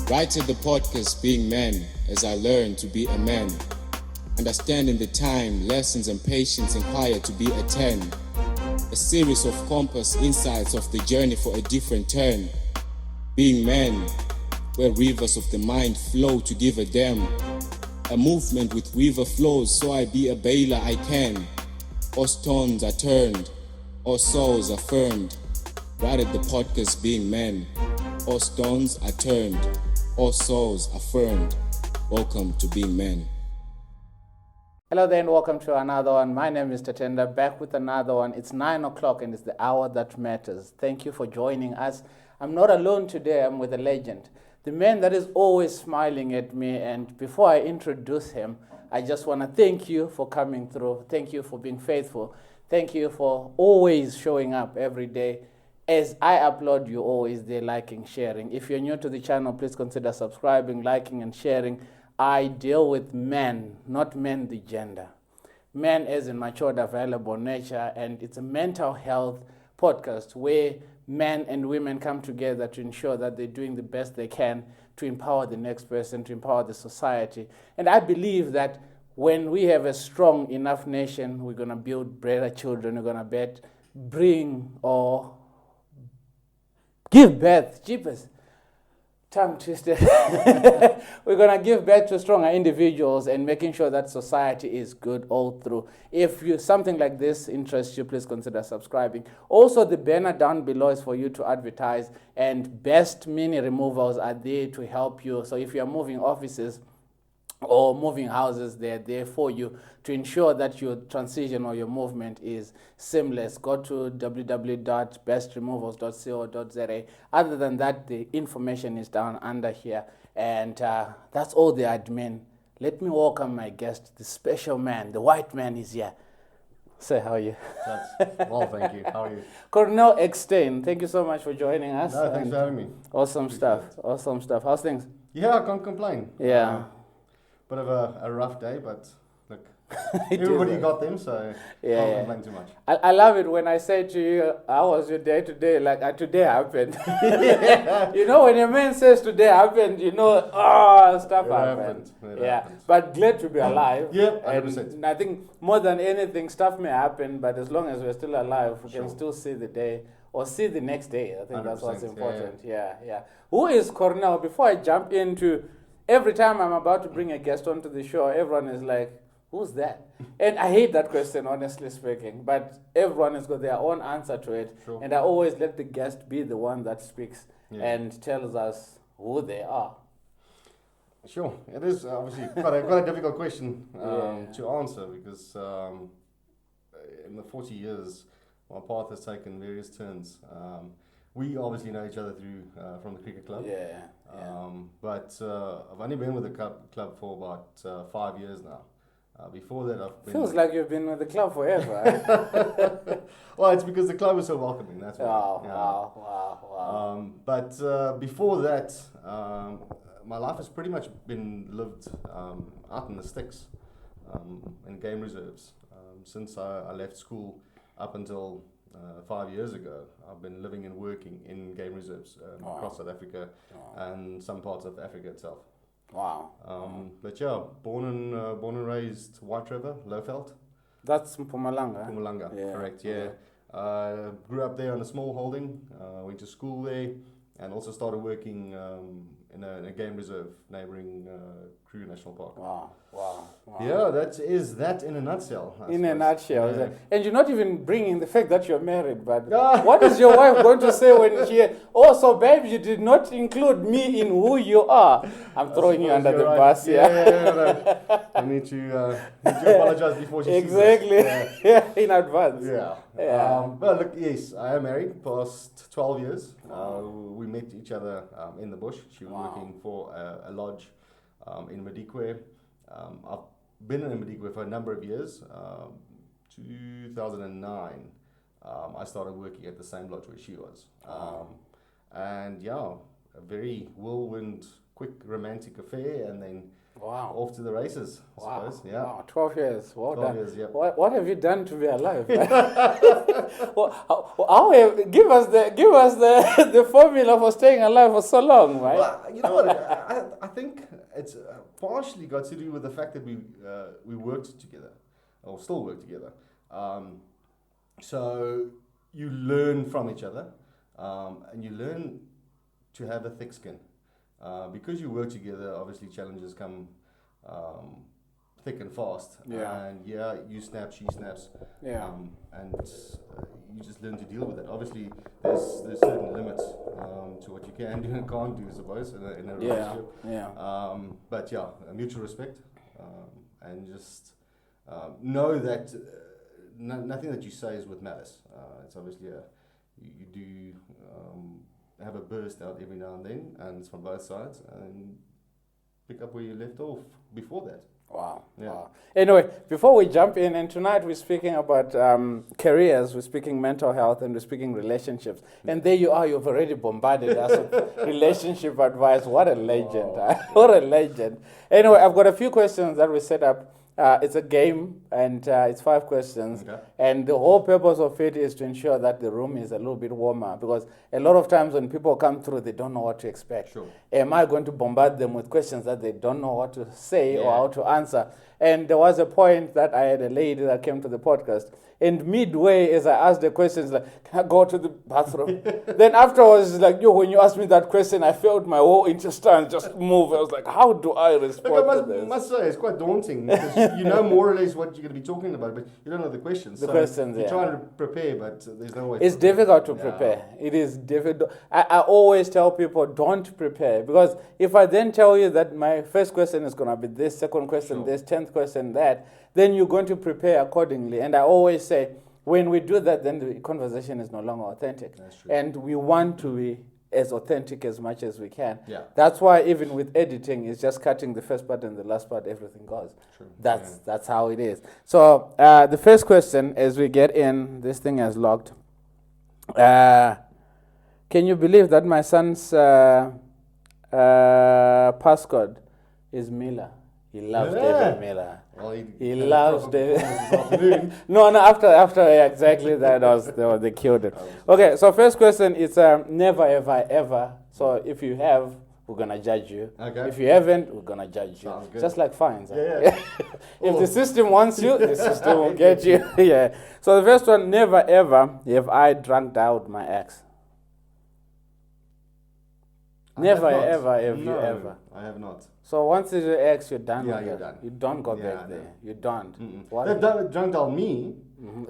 Writing the podcast Being Men as I learn to be a man. Understanding the time, lessons and patience required to be a 10. A series of compass insights of the journey for a different turn. Being men, where rivers of the mind flow to give a damn. A movement with river flows, so I be a bailer I can. All stones are turned, all souls affirmed. Right at the podcast Being Men. All stones are turned, all souls affirmed. Welcome to Being Men. Hello there and welcome to another one. My name is Tatenda, back with another one. It's 9 o'clock and it's the hour that matters. Thank you for joining us. I'm not alone today, I'm with a legend. The man that is always smiling at me, and before I introduce him, I just want to thank you for coming through. Thank you for being faithful. Thank you for always showing up every day. As I upload, you're always there liking, sharing. If you're new to the channel, please consider subscribing, liking and sharing. I deal with men, not men the gender. Men as in matured, available nature, and it's a mental health podcast where men and women come together to ensure that they're doing the best they can to empower the next person, to empower the society. And I believe that when we have a strong enough nation, we're going to build better children, we're going to bring or give birth, jeepers, tongue twisted. We're going to give birth to stronger individuals and making sure that society is good all through. If something like this interests you, please consider subscribing. Also, the banner down below is for you to advertise, and Best Mini Removals are there to help you. So if you're moving offices or moving houses, they're there for you to ensure that your transition or your movement is seamless. Go to www.bestremovals.co.za. Other than that, the information is down under here. And that's all the admin. Let me welcome my guest, the special man. The white man is here. Say, how are you? Well, thank you. How are you? Cornel Eksteen, thank you so much for joining us. No, thanks for having me. Awesome stuff. Awesome stuff. How's things? Yeah, I can't complain. Yeah. Bit of a rough day, but look, everybody got them, so can't complain too much. I love it when I say to you, how was your day today? Like, today happened. You know, when a man says today happened, you know, stuff happened. It happened. But glad to be alive. Yep, 100%. And I think more than anything, stuff may happen, but as long as we're still alive, we can still see the day or see the next day. I think that's what's important. Yeah. Who is Cornel? Before I jump into... Every time I'm about to bring a guest onto the show, everyone is like, who's that? And I hate that question, honestly speaking. But everyone has got their own answer to it. Sure. And I always let the guest be the one that speaks and tells us who they are. Sure. It is obviously quite a difficult question to answer because in the 40 years, my path has taken various turns. We obviously know each other through from the cricket club. But I've only been with the club for about 5 years now. Before that, I've been... Feels like you've been with the club forever. Well, it's because the club is so welcoming, that's why. Wow. But before that, my life has pretty much been lived out in the sticks, in game reserves. Since I left school up until 5 years ago, I've been living and working in game reserves across South Africa and some parts of Africa itself. Wow. But yeah, born and raised White River, Lowveld. That's Mpumalanga. Mpumalanga, correct, Okay. Grew up there on a small holding, went to school there, and also started working in a game reserve neighbouring Kruger National Park. Wow. Yeah, that is that in a nutshell. I In a suppose. nutshell. Yeah. And you're not even bringing the fact that you're married, but what is your wife going to say when she... Oh, so babe, you did not include me in who you are. I'm throwing you under the bus here. Yeah. I need to apologize before she Exactly. sees that. In advance. Yeah. Well, look, yes, I am married, past 12 years. We met each other in the bush. She was working for a lodge in Madikwe. I've been in Madikwe for a number of years. 2009, I started working at the same lodge where she was. And yeah, a very whirlwind quick romantic affair, and then Wow. off to the races, I Wow. suppose. Yeah. Wow. 12 years. Well 12 done. years, yep. What have you done to be alive? Give us the formula for staying alive for so long, right? Well, you know what? I think it's partially got to do with the fact that we worked together, or still work together. So you learn from each other, and you learn to have a thick skin. Because you work together, obviously challenges come thick and fast. Yeah. And you snap, she snaps. Yeah. And you just learn to deal with it. Obviously, there's certain limits to what you can do and can't do, I suppose, in a relationship. Yeah. But mutual respect, and just know that nothing that you say is with malice. It's obviously you do have a burst out every now and then, and it's from both sides, and pick up where you left off before that. Wow. Yeah. Wow. Anyway, before we jump in, and tonight we're speaking about careers, we're speaking mental health, and we're speaking relationships. And there you are, you've already bombarded us with relationship advice. What a legend. What a legend. Anyway, I've got a few questions that we set up. It's a game, and it's 5 questions. Okay. And the whole purpose of it is to ensure that the room is a little bit warmer, because a lot of times when people come through, they don't know what to expect. Sure. Am I going to bombard them with questions that they don't know what to say or Yeah. how to answer? And there was a point that I had a lady that came to the podcast, and midway, as I asked the questions, like, can I go to the bathroom? Then afterwards, like, when you asked me that question, I felt my whole intestine just move. I was like, how do I respond Look, to I this? must say, it's quite daunting, because you know more or less what you're going to be talking about, but you don't know the questions. The So questions, you're yeah. trying to prepare, but there's no way. It's to prepare. difficult to Yeah. prepare. It is difficult. I always tell people, don't prepare. Because if I then tell you that my first question is going to be this, second question Sure. this, 10th question that, then you're going to prepare accordingly. And I always say, when we do that, then the conversation is no longer authentic. That's true. And we want to be as authentic as much as we can. Yeah. That's why even with editing, it's just cutting the first part and the last part, everything goes. True. That's how it is. So the first question, as we get in, this thing has logged. Can you believe that my son's passcode is Miller? He loves Yeah. David Miller. Well, He had a loves proper David. performance this afternoon. No, after yeah, exactly that was they killed it. Okay, so first question is never ever ever. So if you have, we're gonna judge you. Okay. If you haven't, we're gonna judge you. Sounds good. Just like fines. huh? Yeah. If the system wants you, the system will get you. Yeah. So the first one, never ever have I drunk out my ex. Never I have not. ever have you No, ever. I have not. So once it's your ex, you're done. Yeah, with you're it. done. You don't go Yeah, back no. there. You don't. Mm-mm. What? They've drunk on me.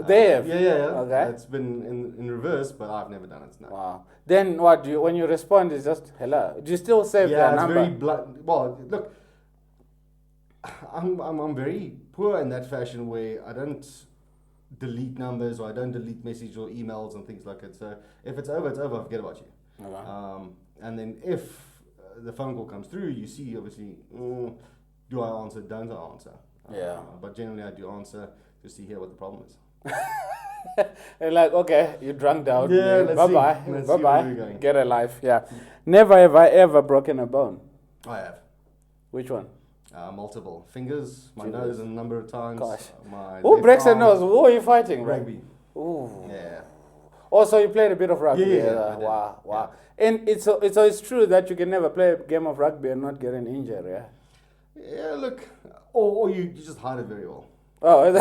They have. Yeah. Okay. It's been in reverse, but I've never done it. No. Wow. Then what do you, when you respond, is just hello. Do you still save Yeah, their it's number? very blunt. Well, look, I'm very poor in that fashion where I don't delete numbers, or I don't delete messages or emails and things like that. So if it's over, I forget about you. Okay. And then if the phone call comes through, you see obviously, do I answer? Don't I answer? Yeah. But generally, I do answer just to hear what the problem is. And like, okay, you drunk down. Yeah, let's bye see. bye. Let's Bye see where bye. we're going. Get a life. Yeah. Never have I ever broken a bone. I have. Which one? Multiple fingers, my Jesus. nose a number of times. Gosh. My Who left breaks a arm. nose? Who are you fighting? bro? Rugby. Ooh. Yeah. Also, you played a bit of rugby. Yeah, I did. Wow. And it's true that you can never play a game of rugby and not get an injury. Yeah. Yeah, look, or you just hide it very well. Oh,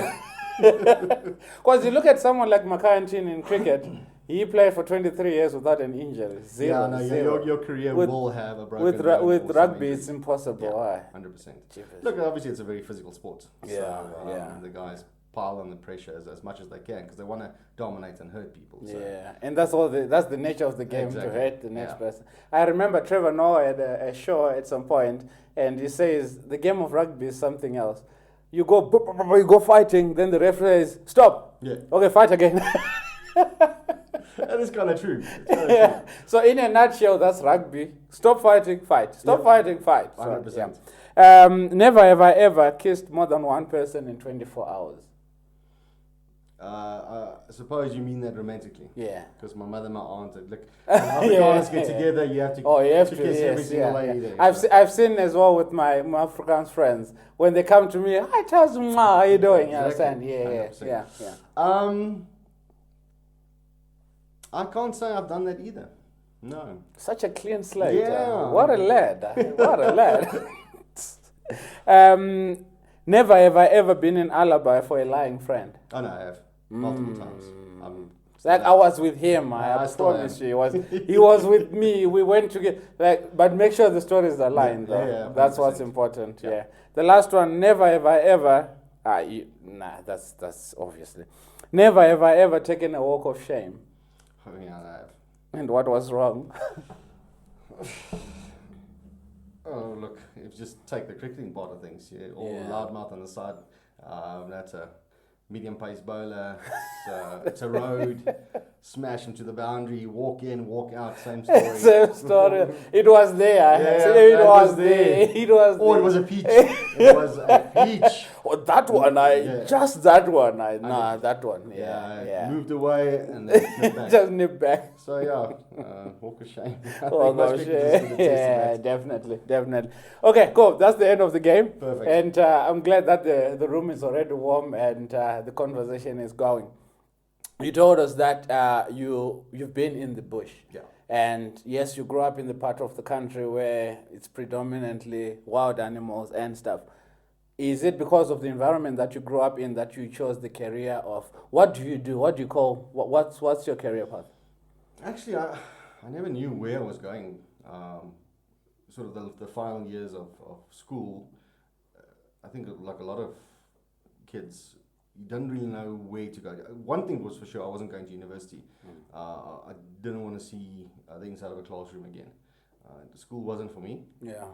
because you look at someone like McCarthy in cricket, he played for 23 years without an injury. Zero. Yeah, no, zero. your career With- will have a broken With bone with or some rugby, injury. it's impossible. Why? 100%. Jeepers. Look, obviously it's a very physical sport. Yeah, so, yeah. The guys pile on the pressure as much as they can because they want to dominate and hurt people. So. Yeah, and that's that's the nature of the game, to Exactly. hurt the next Yeah. person. I remember Trevor Noah had a show at some point, and he says the game of rugby is something else. You go, you go fighting, then the referee says, stop. Yeah, Okay, fight again. that is kind of true. It's kinda Yeah. So in a nutshell, that's rugby. Stop fighting, fight. Stop Yeah. fighting, fight. So, 100%. Never have I ever kissed more than one person in 24 hours. I suppose you mean that romantically. Yeah. Because my mother and my aunt, like, when Afrikaners get together, you have to Kiss every single lady there. I've seen as well with my Afrikaans friends, when they come to me, hi Charles, how you doing? You understand? Yeah. I can't say I've done that either. No. Such a clean slate. Yeah. What a lad. What a lad. Never have I ever been in alibi for a lying friend. Oh, no, I have. Multiple times. Like I was with him, I promise you. He was with me. We went together. Like, but make sure the stories are aligned, though. Yeah, that's what's important. Yeah. The last one, never have I ever. That's obviously. Never have I ever taken a walk of shame. Oh, yeah, I have. And what was wrong? Oh, look, if you just take the cricketing part of things, all loudmouth on the side. That's a medium pace bowler. It's a road. Smash him to the boundary. Walk in, walk out. Same story. Same story. It was there. It was there. It was. Oh, it was a peach. It was a peach. Oh, that one. Just that one. That one. Yeah. Moved away and then nipped back. Just nip back. So walk of shame. Oh gosh, yeah, definitely. Okay, cool. That's the end of the game. Perfect. And I'm glad that the room is already warm and the conversation is going. You told us that you've been in the bush. Yeah. And yes, you grew up in the part of the country where it's predominantly wild animals and stuff. Is it because of the environment that you grew up in that you chose the career of, what do you do? What do you call, what's your career path? Actually, I never knew where I was going. Sort of the final years of school, I think like a lot of kids, you don't really know where to go. One thing was for sure, I wasn't going to university. I didn't want to see the inside of a classroom again. The school wasn't for me. Yeah.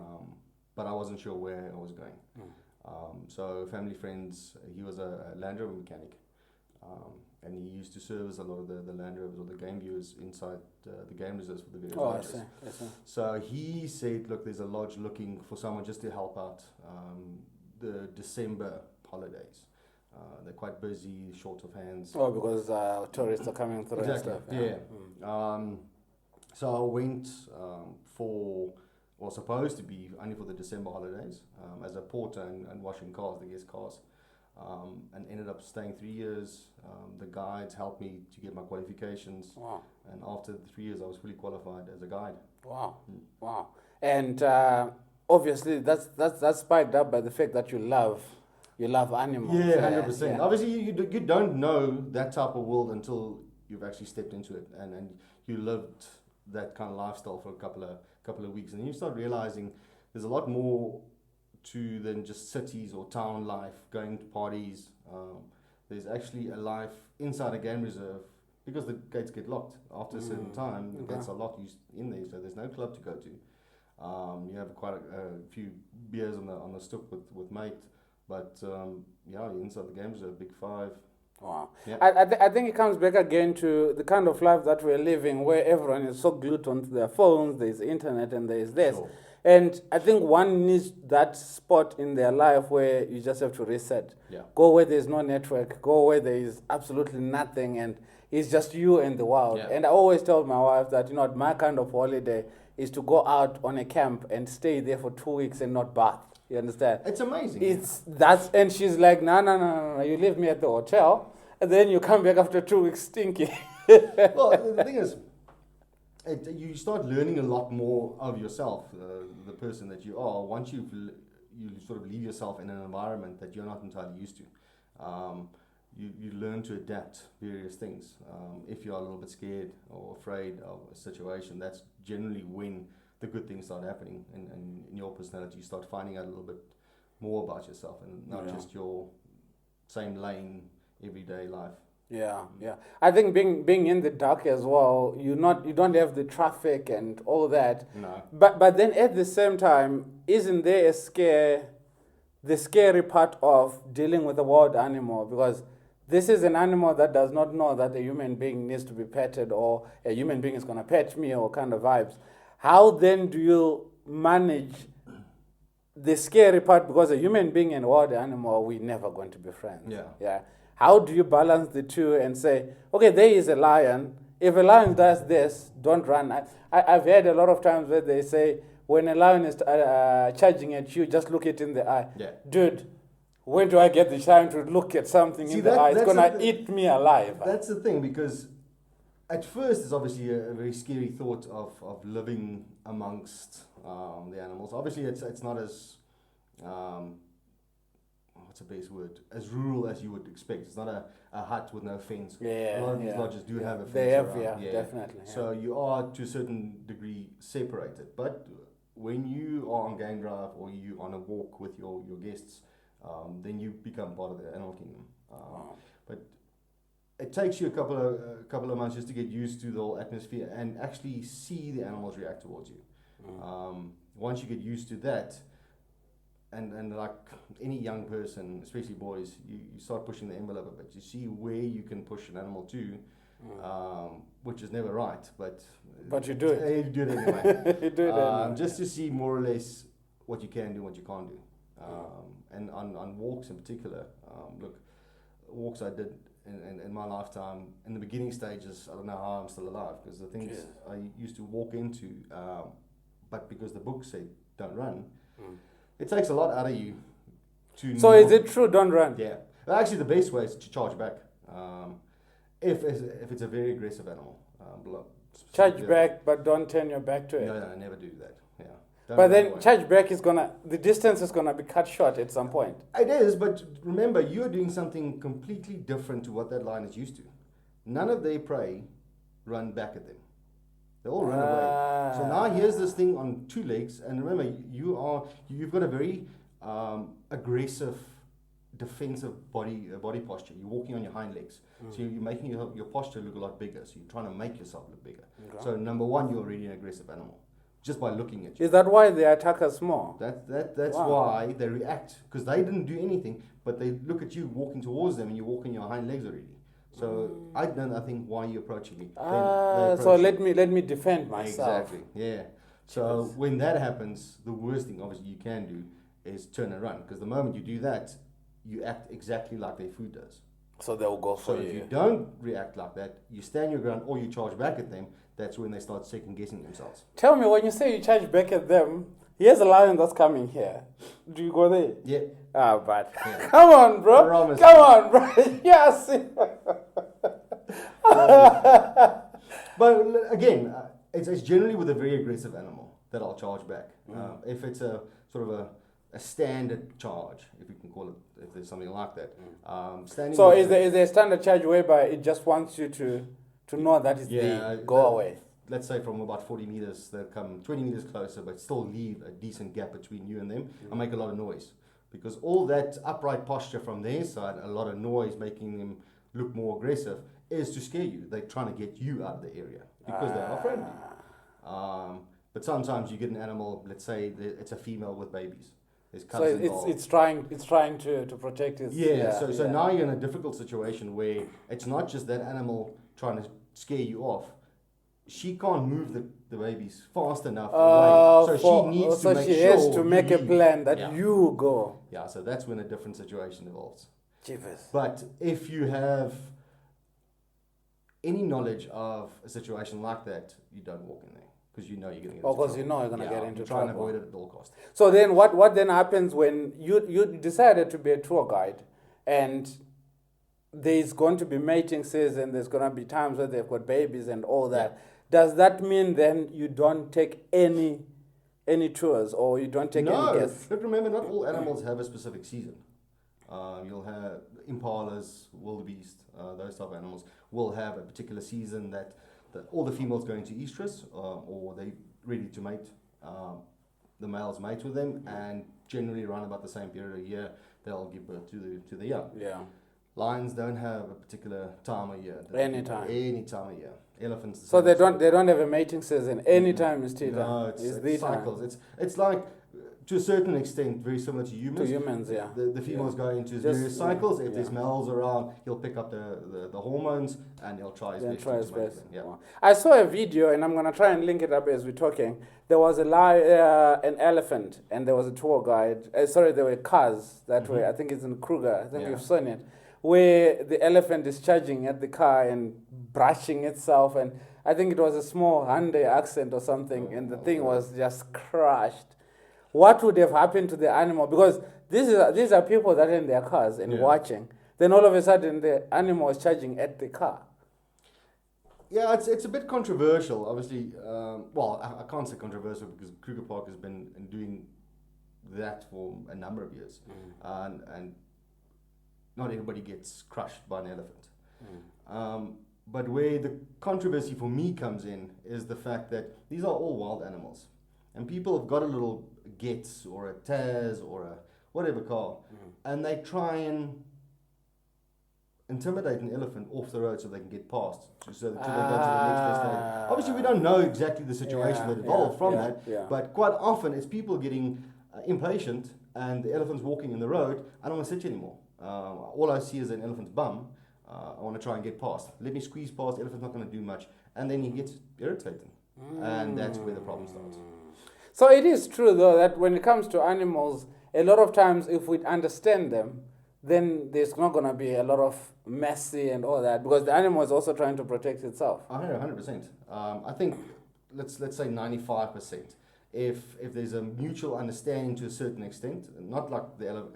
But I wasn't sure where I was going. So family friends, he was a Land Rover mechanic. And he used to service a lot of the Land Rovers or the game viewers inside the game reserves for the various lodges. I see. So he said, look, there's a lodge looking for someone just to help out the December holidays. They're quite busy, short of hands. Oh, because tourists are coming through Exactly. and stuff. Yeah. So I went was supposed to be only for the December holidays as a porter and washing cars, the guest cars. And ended up staying 3 years. The guides helped me to get my qualifications. Wow. And after the 3 years, I was fully qualified as a guide. Wow. And obviously, that's spiked up by the fact that you love animals. Yeah, 100%. Yeah. Obviously, you don't know that type of world until you've actually stepped into it and you lived that kind of lifestyle for a couple of weeks, and you start realizing there's a lot more to than just cities or town life, going to parties. There's actually a life inside a game reserve because the gates get locked after a certain time. The gates are locked in there, so there's no club to go to. You have quite a few beers on the stoop with mate, but you're inside the game reserve, big five. Wow. Yeah. I think it comes back again to the kind of life that we're living, where everyone is so glued onto their phones. There's internet and there's this. Sure. And I think one needs that spot in their life where you just have to reset. Yeah. Go where there's no network. Go where there is absolutely nothing, and it's just you and the world. Yeah. And I always tell my wife that, my kind of holiday is to go out on a camp and stay there for 2 weeks and not bath. You understand? It's amazing. And she's like, no. You leave me at the hotel, and then you come back after 2 weeks stinky. Well, the thing is, you start learning a lot more of yourself, the person that you are, once you sort of leave yourself in an environment that you're not entirely used to. You learn to adapt various things. If you're a little bit scared or afraid of a situation, that's generally when the good things start happening, and in your personality you start finding out a little bit more about yourself and not just your same lane everyday life. Yeah. I think being in the dark as well, you don't have the traffic and all that. No. But then at the same time, isn't there the scary part of dealing with a wild animal? Because this is an animal that does not know that a human being needs to be petted, or a human being is going to pet me, or kind of vibes. How then do you manage the scary part? Because a human being and a wild animal, we're never going to be friends. Yeah. How do you balance the two and say, okay, there is a lion. If a lion does this, don't run. I've heard a lot of times where they say, when a lion is charging at you, just look it in the eye. Yeah. Dude, when do I get the time to look at something in the eye? It's going to eat me alive. That's the thing, because at first it's obviously a very scary thought of living amongst the animals. Obviously it's not as, what's the best word, as rural as you would expect. It's not a hut with no fence. Yeah, a lot of these lodges do have a fence they have, around. definitely. So you are to a certain degree separated. But when you are on game drive or you on a walk with your guests, then you become part of the animal kingdom. But it takes you a couple of months just to get used to the whole atmosphere and actually see the animals react towards you. Once you get used to that, and like any young person, especially boys, you start pushing the envelope a bit. You see where you can push an animal to, which is never right, but you do it. You do it anyway. You do it anyway. Just to see more or less what you can do, what you can't do. And on walks in particular, look, walks I did in my lifetime, in the beginning stages, I don't know how I'm still alive, because the things I used to walk into, but because the book said don't run, it takes a lot out of you to So is it true, don't run? Yeah. Actually, the best way is to charge back. If it's a very aggressive animal. Charge back, but don't turn your back to it. No, never do that. Yeah. But then charge back the distance is gonna be cut short at some point. It is, but remember, you're doing something completely different to what that lion is used to. None of their prey run back at them. They all run away. So now here's this thing on two legs, and remember, you've got a very aggressive, defensive body posture. You're walking on your hind legs, so you're making your posture look a lot bigger. So you're trying to make yourself look bigger. Okay. So number one, you're already an aggressive animal just by looking at you. Is that why they attack us more? That's why they react, because they didn't do anything, but they look at you walking towards them, and you're walking your hind legs already. So I don't know, I think, why you're approaching me. So let me defend myself. Exactly. Yeah. So when that happens, the worst thing obviously you can do is turn and run, because the moment you do that, you act exactly like their food does. So they'll go for you. So if you don't react like that, you stand your ground or you charge back at them, that's when they start second guessing themselves. Tell me, when you say you charge back at them, here's a lion that's coming here. Do you go there? Yeah. But come on, bro. Come on, bro. Yes. But again, it's generally with a very aggressive animal that I'll charge back. If it's a sort of a standard charge, if you can call it, if there's something like that. So is there a standard charge whereby it just wants you to know that it's go away? Let's say from about 40 meters, they'll come 20 meters closer, but still leave a decent gap between you and them and make a lot of noise. Because all that upright posture from their side, a lot of noise making them look more aggressive, is to scare you. They're trying to get you out of the area because they are friendly. But sometimes you get an animal, let's say it's a female with babies. So it's trying to protect its... So now you're in a difficult situation where it's not just that animal trying to scare you off. She can't move the babies fast enough away. So she needs to make sure she has to make a plan that you go. Yeah, so that's when a different situation evolves. Jeepers. But if you have any knowledge of a situation like that, you don't walk in there. Because you know you're going to get into trouble. Because you know you're going to get into trouble. Try and avoid it at all costs. So then what then happens when you decided to be a tour guide, and there's going to be mating season, there's going to be times where they've got babies and all that. Yeah. Does that mean then you don't take any tours, or you don't take any guests? But remember, not all animals have a specific season. You'll have impalas, wildebeest, those type of animals will have a particular season that all the females go into estrus, or they ready to mate. The males mate with them, and generally around about the same period of year, they'll give birth to the young. Yeah. Lions don't have a particular time of year. Any time of year. Elephants. So they don't have a mating season. Any time is tea time. No, it's cycles. It's like, to a certain extent, very similar to humans. To humans, yeah. The females go into various cycles. If there's males around, he'll pick up the hormones and he'll try his best. Yeah. Wow. I saw a video, and I'm going to try and link it up as we're talking. There was an elephant, and there was a tour guide. There were cars that way. I think it's in Kruger. I think you've seen it. where the elephant is charging at the car and brushing itself, and I think it was a small Hyundai accent or something, and the thing was just crushed. What would have happened to the animal? Because these are people that are in their cars and watching. Then all of a sudden, the animal is charging at the car. Yeah, it's a bit controversial, obviously. Well, I can't say controversial because Kruger Park has been doing that for a number of years, and not everybody gets crushed by an elephant. But where the controversy for me comes in is the fact that these are all wild animals, and people have got a little Getz or a Taz or a whatever car, and they try and intimidate an elephant off the road so they can get past, so that they go to the next destination. Obviously, we don't know exactly the situation that evolved from that, but quite often it's people getting impatient and the elephant's walking in the road. I don't want to sit anymore. All I see is an elephant's bum. I want to try and get past. Let me squeeze past. The elephant's not going to do much, and then he gets irritated, and that's where the problem starts. So it is true, though, that when it comes to animals, a lot of times if we understand them, then there's not going to be a lot of messy and all that, because the animal is also trying to protect itself. 100%. I think let's say 95%. If there's a mutual understanding to a certain extent, not like the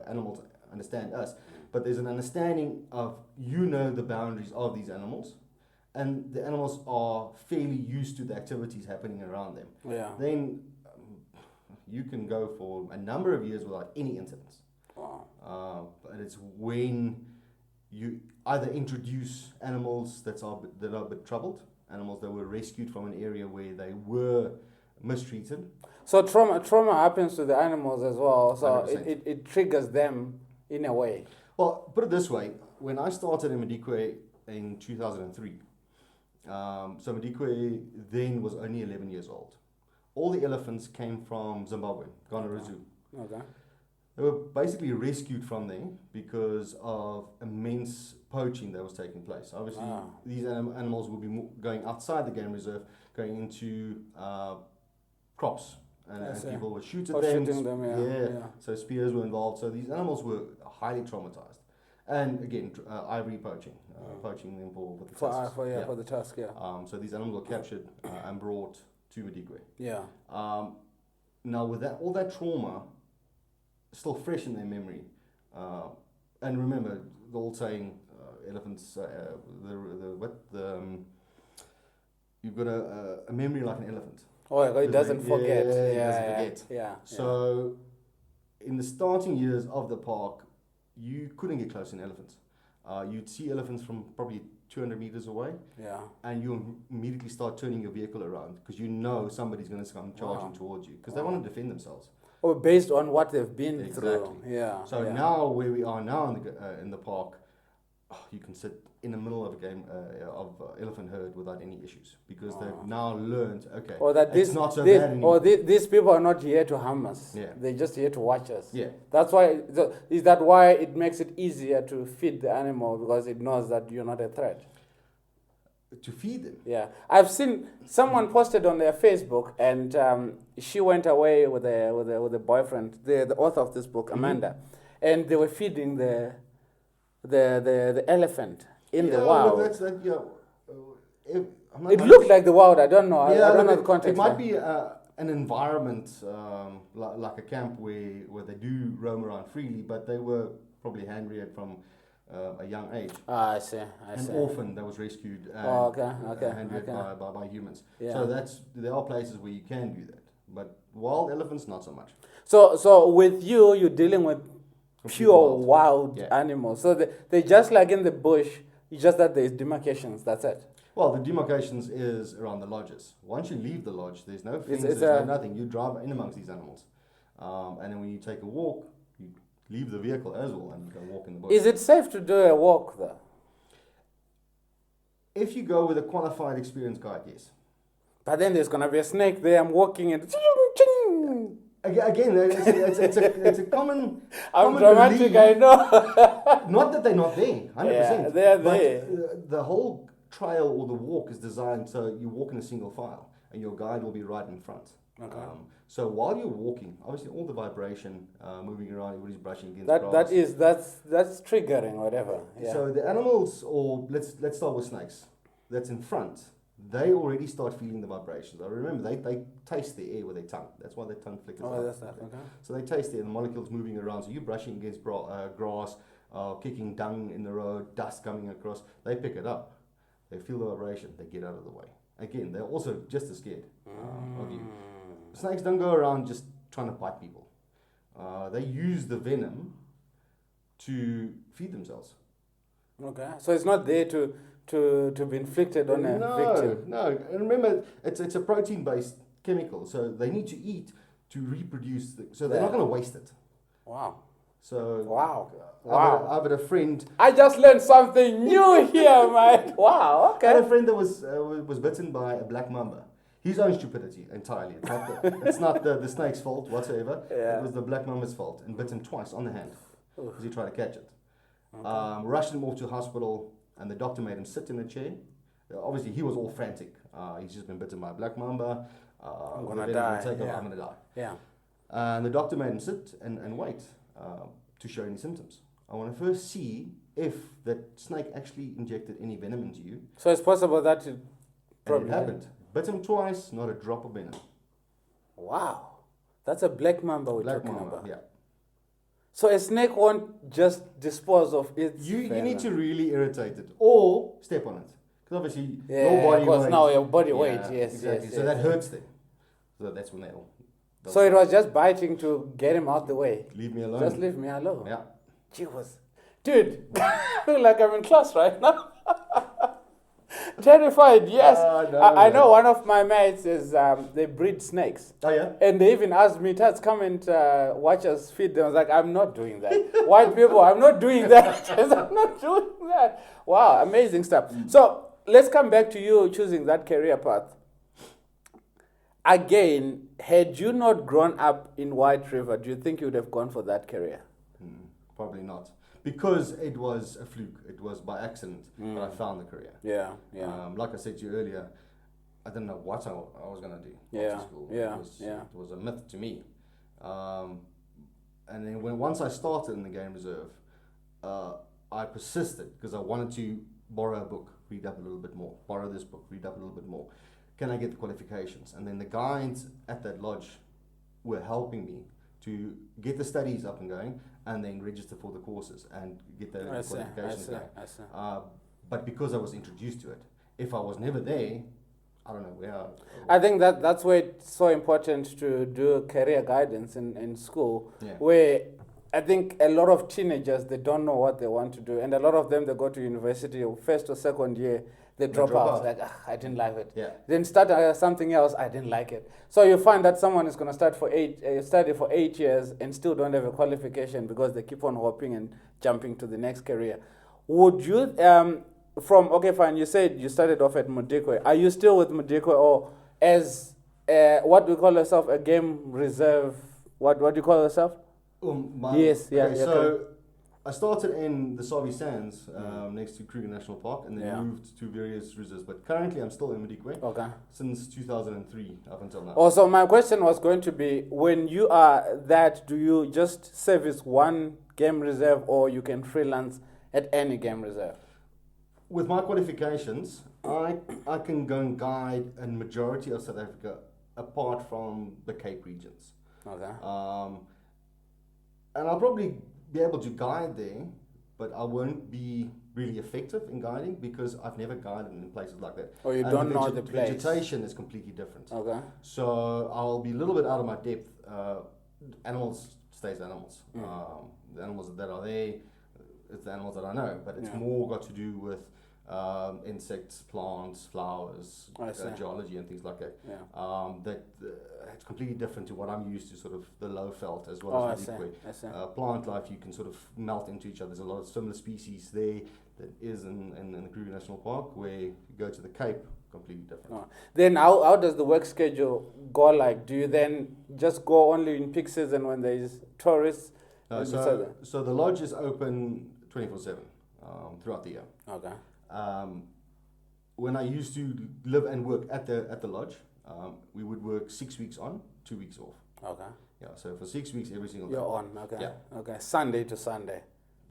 animals understand us, but there's an understanding of the boundaries of these animals, and the animals are fairly used to the activities happening around them. Yeah. Then you can go for a number of years without any incidents. Wow. But it's when you either introduce animals that are a bit troubled, animals that were rescued from an area where they were mistreated. So trauma happens to the animals as well, so 100%. it triggers them in a way. Well, put it this way, when I started in Madikwe in 2003, so Madikwe then was only 11 years old. All the elephants came from Zimbabwe, Ghana Zoo. Okay. They were basically rescued from there because of immense poaching that was taking place. Obviously, these animals will be going outside the game reserve, going into crops, and people would shoot at them. Shooting them, yeah. So spears were involved. So these animals were highly traumatized. And again, ivory poaching, poaching them for the tusks. For the tusk, So these animals were captured and brought to Madikwe. Yeah. Now with that, all that trauma still fresh in their memory, and remember the old saying, elephants, you've got a memory like an elephant. Oh, it doesn't forget. It doesn't forget. Yeah. So in the starting years of the park, you couldn't get close to an elephant. You'd see elephants from probably 200 meters away, and you immediately start turning your vehicle around because you know somebody's going to come charging towards you because they want to defend themselves. Or based on what they've been through. Yeah. So now, where we are now in the park, you can sit in the middle of a game of elephant herd without any issues because they've now learned, okay, or that it's not so bad anymore. Or these people are not here to harm us. Yeah. They're just here to watch us. Yeah. That's why. Is that why it makes it easier to feed the animal because it knows that you're not a threat? To feed them. Yeah, I've seen someone posted on their Facebook, and she went away with a boyfriend, the author of this book, Amanda, and they were feeding the elephant in the wild. It looked like the wild. I don't know. I don't know the context. It might be an environment like a camp where they do roam around freely, but they were probably hand-reared from a young age. I see. An orphan that was rescued and hand-reared by humans. Yeah. So there are places where you can do that, but wild elephants not so much. So with you're dealing with pure wild animals. So they're just like in the bush. It's just that there's demarcations. That's it. Well, the demarcations is around the lodges. Once you leave the lodge, there's no fences, there's nothing. You drive in amongst these animals, and then when you take a walk, you leave the vehicle as well and you can walk in the bush. Is it safe to do a walk though? If you go with a qualified, experienced guide, yes. But then there's gonna be a snake there. I'm walking and. Again, it's a common. I'm dramatic, belief. I know. Not that they're not there, 100%. Yeah, they're there. The whole trail or the walk is designed so you walk in a single file, and your guide will be right in front. Okay. So while you're walking, obviously all the vibration, moving around, everybody's brushing against grass. That's triggering, whatever. Yeah. So the animals, or let's start with snakes, that's in front, they already start feeling the vibrations. I remember they taste the air with their tongue. That's why their tongue flickers. That's that. Okay. So they taste it, and the molecules moving around. So you're brushing against grass, kicking dung in the road, dust coming across. They pick it up. They feel the vibration. They get out of the way. Again, they're also just as scared of you. Snakes don't go around just trying to bite people. They use the venom to feed themselves. Okay. So it's not there to be inflicted on a victim. No. And remember, it's a protein-based chemical, so they need to eat to reproduce. So they're not going to waste it. Wow. So Wow. I've had a friend. I just learned something new here, man. Wow. I had Okay. a friend that was bitten by a black mamba. His own stupidity entirely. It's not the snake's fault whatsoever. Yeah. It was the black mamba's fault, and bit him twice on the hand because he tried to catch it. Rushed him off to hospital, and the doctor made him sit in a chair. Obviously, he was all frantic. He's just been bitten by a black mamba. I'm gonna die. I'm gonna die. Yeah. And the doctor made him sit and wait to show any symptoms. I want to first see if that snake actually injected any venom into you. So it's possible that it And probably it happened. Bit him twice, not a drop of venom. Wow. That's a black mamba we're Black talking mamba, about. yeah. So a snake won't just dispose of its You venom. need to really irritate it or step on it. Because obviously Yeah, your body because weight. now your body weight, yes, exactly. yes, So yes, that yes. hurts them. So that's when they'll So it was just biting to get him out the way. leave me alone. Just leave me alone. Yeah. Gee whiz. Dude, I feel like I'm in class right now. Terrified, yes. No, I know one of my mates is, they breed snakes. Oh yeah? And they even asked me, Tats, come and watch us feed them. I was like, I'm not doing that. White people, I'm not doing that. I'm not doing that. Wow, amazing stuff. So let's come back to you choosing that career path. Again, had you not grown up in White River, do you think you would have gone for that career? Probably not. Because it was a fluke. It was by accident that I found the career. Yeah. Like I said to you earlier, I didn't know what I was going to do Yeah, after school. yeah, It was a myth to me. And then once I started in the game reserve, I persisted because I wanted to borrow a book, read up a little bit more, borrow this book, read up a little bit more. Can I get the qualifications? And then the guides at that lodge were helping me to get the studies up and going and then register for the courses and get the qualifications going. I see. But because I was introduced to it, if I was never there, I don't know where. I think that's where it's so important to do career guidance in school, Yeah. where I think a lot of teenagers, they don't know what they want to do. And a lot of them, they go to university or first or second year, they drop out. Like, I didn't like it. Yeah. Then start something else, I didn't like it. So you find that someone is going to study for 8 years and still don't have a qualification because they keep on hopping and jumping to the next career. Would you, okay, fine, you said you started off at Modikwe. Are you still with Modikwe or as, what do you call yourself, a game reserve? What do you call yourself? Yes, yeah. Okay, so I started in the Sabi Sands next to Kruger National Park and then moved to various reserves. But currently I'm still in Modikwe since 2003 up until now. Also, my question was going to be, when you are that, do you just service one game reserve or you can freelance at any game reserve? With my qualifications, I can go and guide a majority of South Africa apart from the Cape regions. Okay. And I'll probably be able to guide there, but I won't be really effective in guiding because I've never guided in places like that. Or you don't know the place. Vegetation is completely different. Okay. So I'll be a little bit out of my depth. Animals stays animals. The animals that are there, it's the animals that I know, but it's more got to do with insects, plants, flowers, geology and things like that. It's completely different to what I'm used to, sort of the low felt as well as the plant life. You can sort of melt into each other. There's a lot of similar species there that is in the Kruger National Park. Where you go to the Cape, completely different. Then how does the work schedule go like? Do you then just go only in peak season when there is tourists? So the lodge is open 24/7 throughout the year. Okay. When I used to live and work at the lodge, we would work 6 weeks on, 2 weeks off. Okay. Yeah, so for 6 weeks, every single day. You're on. Okay. Yeah. Okay. Sunday to Sunday.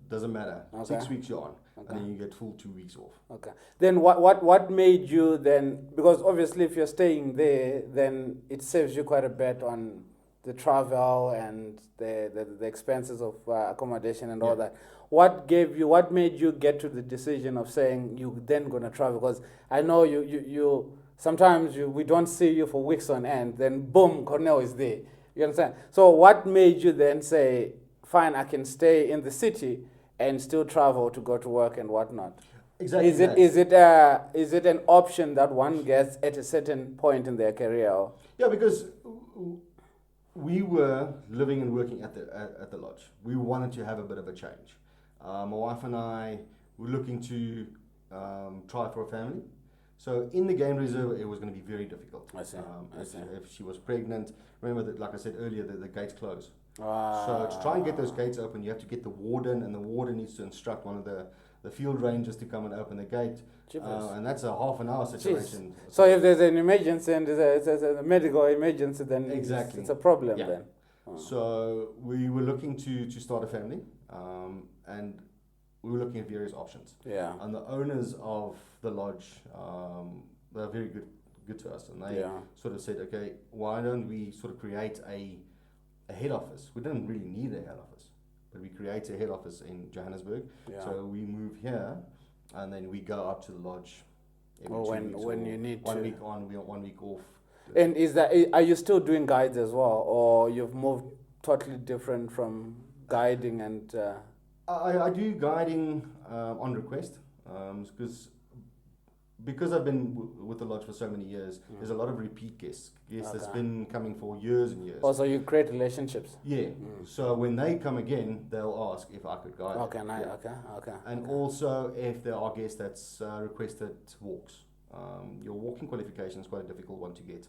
Doesn't matter. Okay. 6 weeks you're on, Okay. and then you get full 2 weeks off. Okay. Then what made you then? Because obviously, if you're staying there, then it saves you quite a bit on the travel and the expenses of accommodation and all that. What made you get to the decision of saying you then gonna travel? Because I know you sometimes we don't see you for weeks on end. Then boom, Cornel is there. You understand? So what made you then say, fine, I can stay in the city and still travel to go to work and whatnot? Exactly. Is it an option that one gets at a certain point in their career? Yeah, because we were living and working at the lodge. We wanted to have a bit of a change. My wife and I were looking to try for a family. So in the game reserve, it was going to be very difficult. I see. If she was pregnant, remember that, like I said earlier, the gates close. Ah. So to try and get those gates open, you have to get the warden, and the warden needs to instruct one of the field rangers to come and open the gate. And that's a half an hour situation. Jeez. So if there's an emergency and there's a medical emergency, then exactly. it's a problem Yeah. then. So we were looking to start a family, and we were looking at various options. Yeah. And the owners of the lodge, they're very good to us, and they sort of said, okay, why don't we sort of create a head office? We didn't really need a head office, but we create a head office in Johannesburg. Yeah. So we move here, and then we go up to the lodge every 2 weeks, when you need 1 to. week on, 1 week off. And are you still doing guides as well, or you've moved totally different from guiding and? I do guiding on request, because I've been with the lodge for so many years. There's a lot of repeat guests that's been coming for years and years. Also, you create relationships. Yeah. So when they come again, they'll ask if I could guide. Okay, nice. Yeah. Okay. And also, if there are guests that's requested walks, your walking qualification is quite a difficult one to get.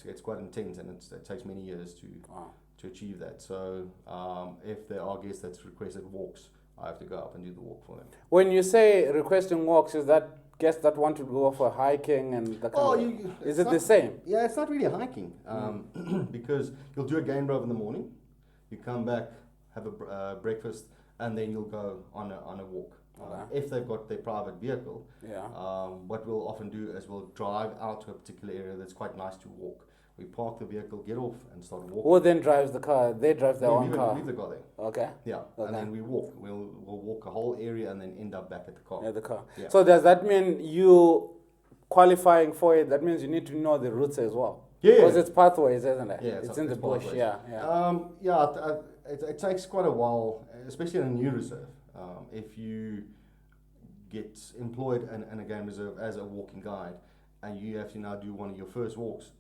It's quite intense, and it takes many years to achieve that. So if there are guests that's requested walks, I have to go up and do the walk for them. When you say requesting walks, is that guests that want to go for hiking and the kind of, is it the same? Yeah, it's not really hiking, because you'll do a game row in the morning, you come back, have a breakfast, and then you'll go on a walk. If they've got their private vehicle, what we'll often do is we'll drive out to a particular area that's quite nice to walk. We park the vehicle, get off, and start walking. Who then drives the car? They drive their own car? Leave the car there. Okay. Yeah, and then we walk. We'll walk a whole area and then end up back at the car. At the car. Yeah. So does that mean you qualifying for it? That means you need to know the routes as well. Yeah. Because it's pathways, isn't it? Yeah, it's in the bush. pathways. Yeah. It takes quite a while, especially in a new reserve. If you get employed in a game reserve as a walking guide, and you have to now do one of your first walks,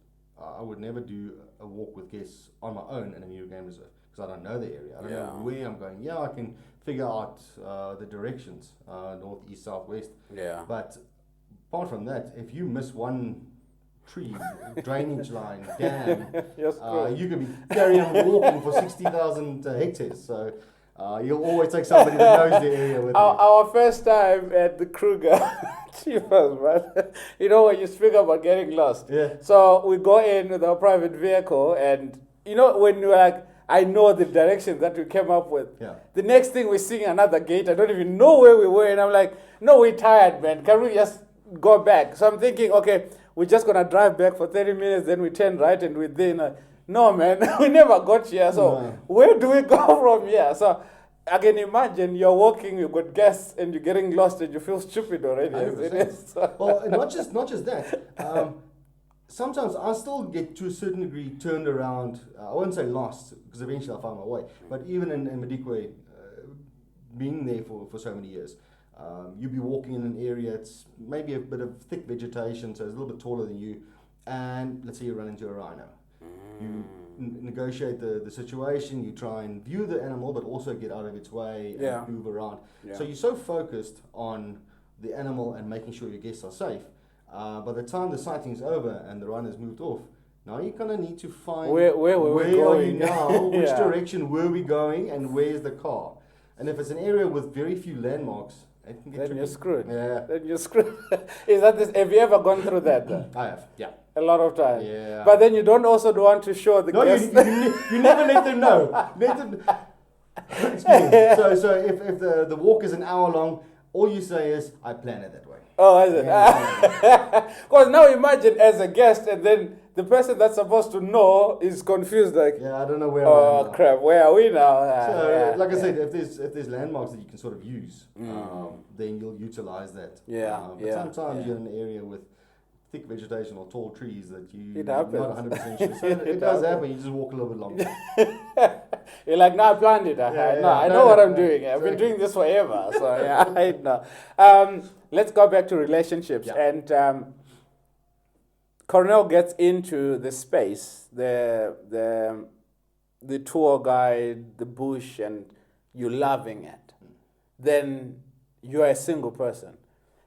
I would never do a walk with guests on my own in a new game reserve, because I don't know the area. I don't know where I'm going. Yeah, I can figure out the directions, north, east, south, west. Yeah. But apart from that, if you miss one tree, drainage line, dam, you can be carrying on walking for 60,000 hectares. So you'll always take somebody that knows the area with you. Our first time at the Kruger, cheapers, man. You know, when you speak about getting lost. Yeah. So we go in with our private vehicle, and you know, when you're like, I know the direction that we came up with. Yeah. The next thing we're seeing another gate. I don't even know where we were, and I'm like, no, we're tired, man. Can we just go back? So I'm thinking, okay, we're just gonna drive back for 30 minutes, then we turn right, and we're there. No, man, we never got here. So where do we go from here? So I can imagine you're walking, you've got guests, and you're getting lost, and you feel stupid already. Well, not just that. Sometimes I still get to a certain degree turned around. I won't say lost, because eventually I'll find my way. But even in Madikwe, being there for so many years, you'll be walking in an area, it's maybe a bit of thick vegetation, so it's a little bit taller than you, and let's say you run into a rhino. You negotiate the situation, you try and view the animal, but also get out of its way and move around. Yeah. So you're so focused on the animal and making sure your guests are safe. By the time the sighting's over and the rhino's moved off, now you kind of need to find where are you now, which direction were we going, and where's the car. And if it's an area with very few landmarks, it can get then tricky. You're screwed. Yeah. Then you're screwed. Is that this? Have you ever gone through that? I have, yeah. a lot of times. Yeah. But then you don't want to show the No, guests. you never let them know. Excuse me. So if the walk is an hour long, all you say is, I plan it that way. Oh, is it? Yeah. Because now imagine as a guest, and then the person that's supposed to know is confused, like, Yeah, I don't know where I am oh now. crap, where are we now? So, like I said, if there's landmarks that you can sort of use, then you'll utilize that. Yeah, But yeah, sometimes yeah. you're in an area with thick vegetation or tall trees that It you're happens. not 100% sure. So it It does happens. happen. You just walk a little bit longer. You're like, no, I planned it. I know what I'm doing. I've been doing this forever. So yeah, I know. Let's go back to relationships. Yeah. And Cornel gets into the space, the tour guide, the bush, and you're loving it. Then you're a single person.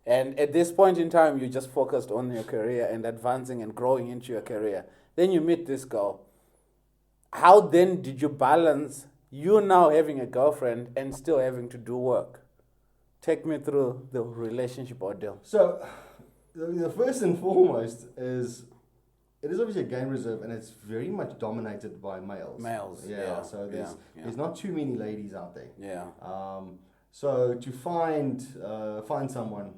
And at this point in time, you just focused on your career and advancing and growing into your career. Then you meet this girl. How then did you balance you now having a girlfriend and still having to do work? Take me through the relationship ordeal. So, the first and foremost is, it is obviously a game reserve, and it's very much dominated by males. Yeah. So yeah. there's not too many ladies out there. Yeah. So to find someone,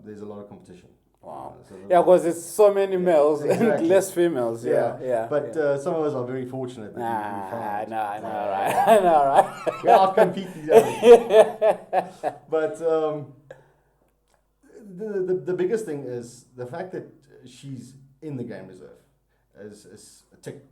there's a lot of competition. Wow. So Yeah, because there's so many males and exactly. less females. Yeah. But some of us are very fortunate that we I find. know, right? I know, right? We outcompete these others. But the biggest thing is the fact that she's in the game reserve is a tick,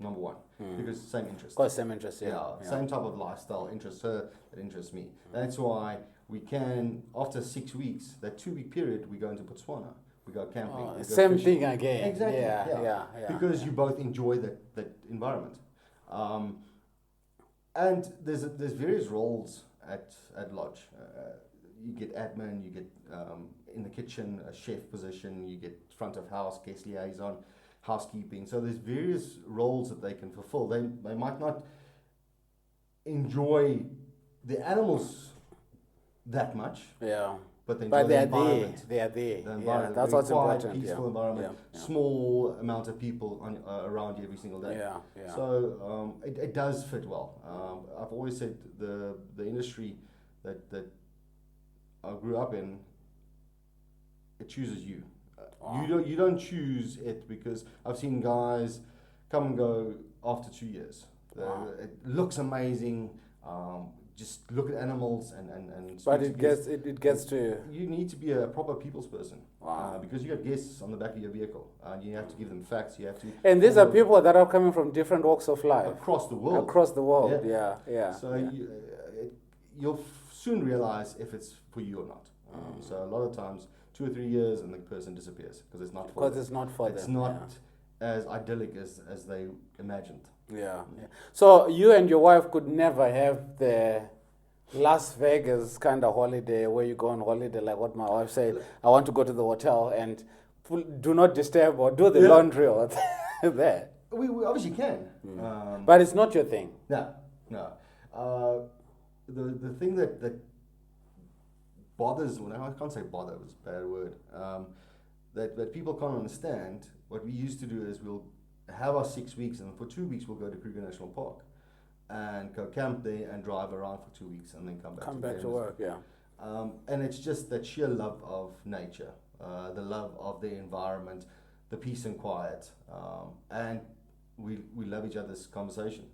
number one, because same interest. Of course, same interest, Same type of lifestyle interests her, that interests me. That's why we can, after 6 weeks, that 2-week period, we go into Botswana. We go camping. We go Same fishing. thing again. Exactly. Yeah. Because you both enjoy that environment. And there's various roles at Lodge. You get admin, you get in the kitchen, a chef position, you get front of house, guest liaison, housekeeping. So there's various roles that they can fulfill. They might not enjoy the animals that much, but they enjoy the environment. They are there. The environment, That's very what's quiet, important. peaceful environment, small amount of people around you every single day. Yeah. So it does fit well. I've always said the industry that I grew up in, it chooses you. You don't choose it, because I've seen guys come and go after 2 years. It looks amazing. Just look at animals and. But it gets to you. You need to be a proper people's person. Because you got guests on the back of your vehicle, and you have to give them facts. You have to. And these are people that are coming from different walks of life across the world. Across the world, yeah. So you'll soon realize if it's for you or not. So a lot of times, 2 or 3 years, and the person disappears because it's not for them. Because it's not for them. It's not as idyllic as they imagined. Yeah. So you and your wife could never have the Las Vegas kind of holiday where you go on holiday, like what my wife said. I want to go to the hotel and do not disturb or do the laundry or there. We obviously can. But it's not your thing. No. The thing that bothers, I can't say bother, it's a bad word, that people can't understand, what we used to do is we'll have our 6 weeks, and for 2 weeks we'll go to Kruger National Park and go camp there and drive around for 2 weeks and then come back to work. And it's just that sheer love of nature, the love of the environment, the peace and quiet, and we love each other's conversation.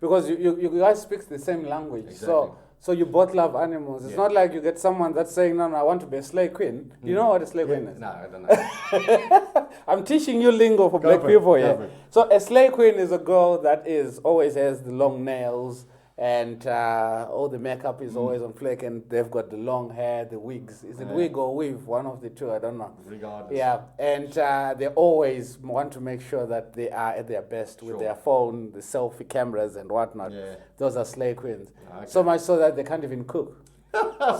Because you guys speak the same language. Exactly. So you both love animals. It's not like you get someone that's saying, no, I want to be a slay queen. You know what a slay queen is? No, I don't know. I'm teaching you lingo for black people here. So a slay queen is a girl that always has the long nails, and all the makeup is always on fleek, and they've got the long hair, the wigs. Is it wig or weave? One of the two, I don't know. Regardless. Yeah, and they always want to make sure that they are at their best with their phone, the selfie cameras and whatnot. Yeah. Those are slay queens. Okay. So much so that they can't even cook.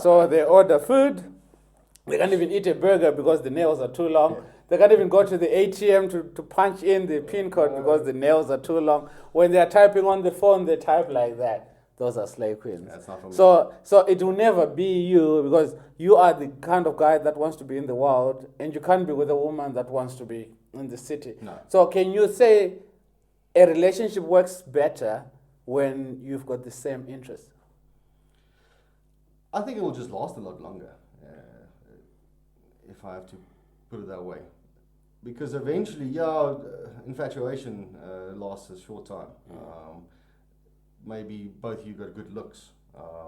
So they order food. They can't even eat a burger because the nails are too long. They can't even go to the ATM to punch in the PIN code because the nails are too long. When they are typing on the phone, they type like that. those are slay queens. That's not for me. So it will never be you, because you are the kind of guy that wants to be in the world, and you can't be with a woman that wants to be in the city. No. So can you say a relationship works better when you've got the same interests? I think it will just last a lot longer, if I have to put it that way. Because eventually, infatuation lasts a short time. Maybe both of you got good looks,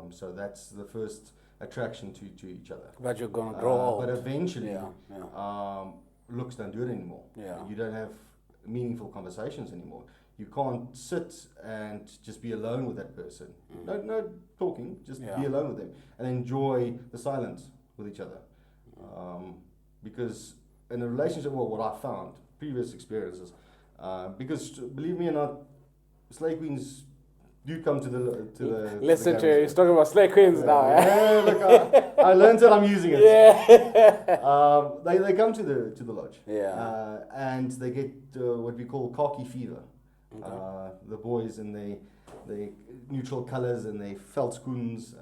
so that's the first attraction to each other. But you're going to grow old. But eventually, Yeah. looks don't do it anymore. Yeah. You don't have meaningful conversations anymore. You can't sit and just be alone with that person. No talking, just be alone with them and enjoy the silence with each other. Because in a relationship, what I found, previous experiences, because believe me or not, slay queens do come to the Listen to you, he's talking about slay queens now. Yeah, look, I learned it, I'm using it. Yeah. They come to the lodge. Yeah. And they get what we call khaki fever. Okay. The boys in the neutral colors and they veldskoens.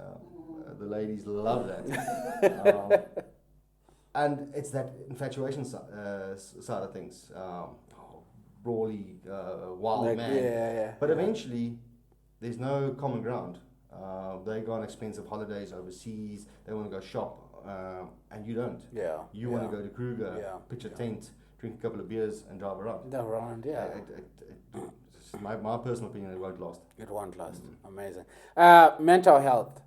The ladies love that. And it's that infatuation side of things. Brawly, wild man. Yeah. But eventually, there's no common ground. They go on expensive holidays overseas. They want to go shop, and you don't. Yeah. You want to go to Kruger, pitch a tent, drink a couple of beers, and drive around. My personal opinion, it won't last. It won't last. Amazing. Mental health.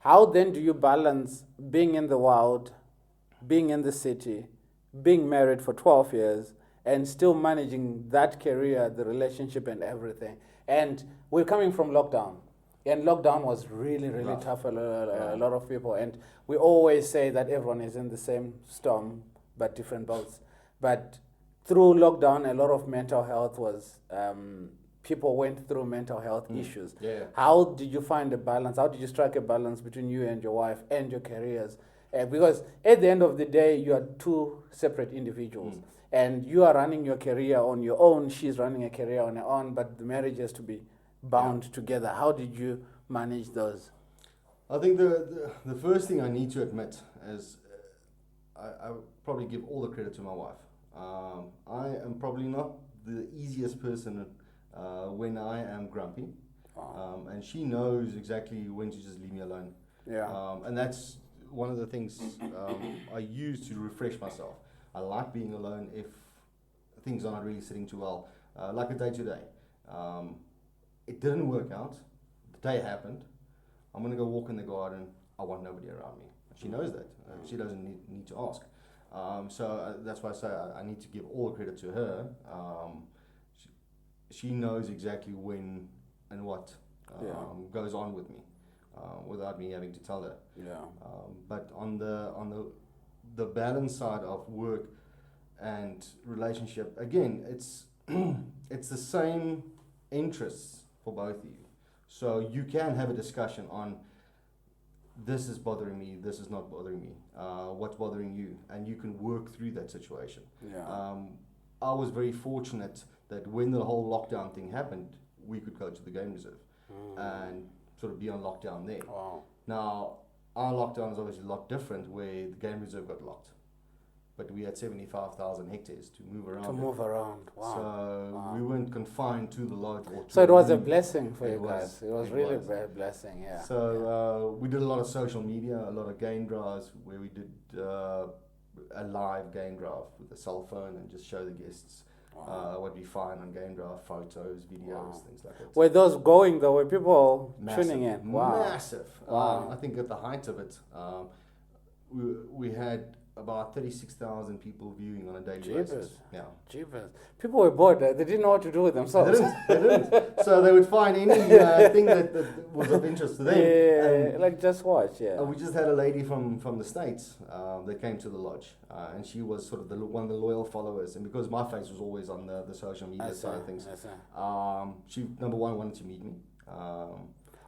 How then do you balance being in the wild, being in the city, being married for 12 years, and still managing that career, the relationship, and everything? And we're coming from lockdown. And lockdown was really tough for a lot of people. And we always say that everyone is in the same storm, but different boats. But through lockdown, a lot of mental health was... people went through mental health issues. Yeah. How did you find a balance? How did you strike a balance between you and your wife and your careers? Because at the end of the day, you are two separate individuals. And you are running your career on your own. She's running a career on her own. But the marriage has to be bound together. How did you manage those? I think the first thing I need to admit is I would probably give all the credit to my wife. I am probably not the easiest person when I am grumpy, and she knows exactly when to just leave me alone. And that's one of the things I use to refresh myself. I like being alone if things are not really sitting too well, like a day today. It didn't work out. The day happened. I'm going to go walk in the garden. I want nobody around me. She knows that. She doesn't need to ask. So that's why I say I need to give all the credit to her. She knows exactly when and what goes on with me, without me having to tell her. But on the balance side of work and relationship, again, it's it's the same interests for both of you. So you can have a discussion on this is bothering me, this is not bothering me, what's bothering you, and you can work through that situation. I was very fortunate that when the whole lockdown thing happened, we could go to the game reserve and sort of be on lockdown there. Now, our lockdown is obviously a lot different, where the game reserve got locked. But we had 75,000 hectares to move around. So we weren't confined to the lodge. So it was a blessing for you guys. It was really a blessing, So we did a lot of social media, a lot of game drives, where we did a live game drive with a cell phone and just show the guests what we find on game drive, photos, videos, things like that. Were those going though? Were people tuning in? Massive. I think at the height of it, we had about 36,000 people viewing on a daily basis. Jeepers. People were bored. They didn't know what to do with themselves. They didn't. So they would find any thing that was of interest to them. Like just watch, We just had a lady from the States that came to the lodge, and she was sort of one of the loyal followers. And because my face was always on the social media side of things, she, number one, wanted to meet me.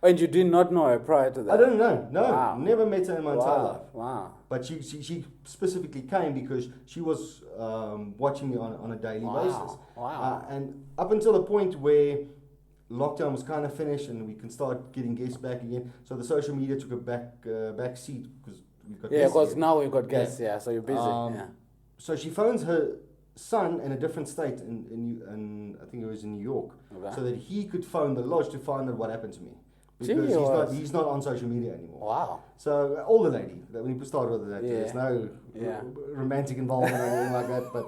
And you did not know her prior to that? I didn't know. No, never met her in my entire life. But she specifically came because she was watching me on a daily basis. And up until the point where lockdown was kind of finished and we can start getting guests back again. So the social media took a back seat because we've got guests because again. now we've got guests, so you're busy. So she phones her son in a different state in I think it was in New York, Okay. so that he could phone the lodge to find out what happened to me. Because he's not on social media anymore. Wow. So all the lady, when we started with that, there's no romantic involvement or anything like that. But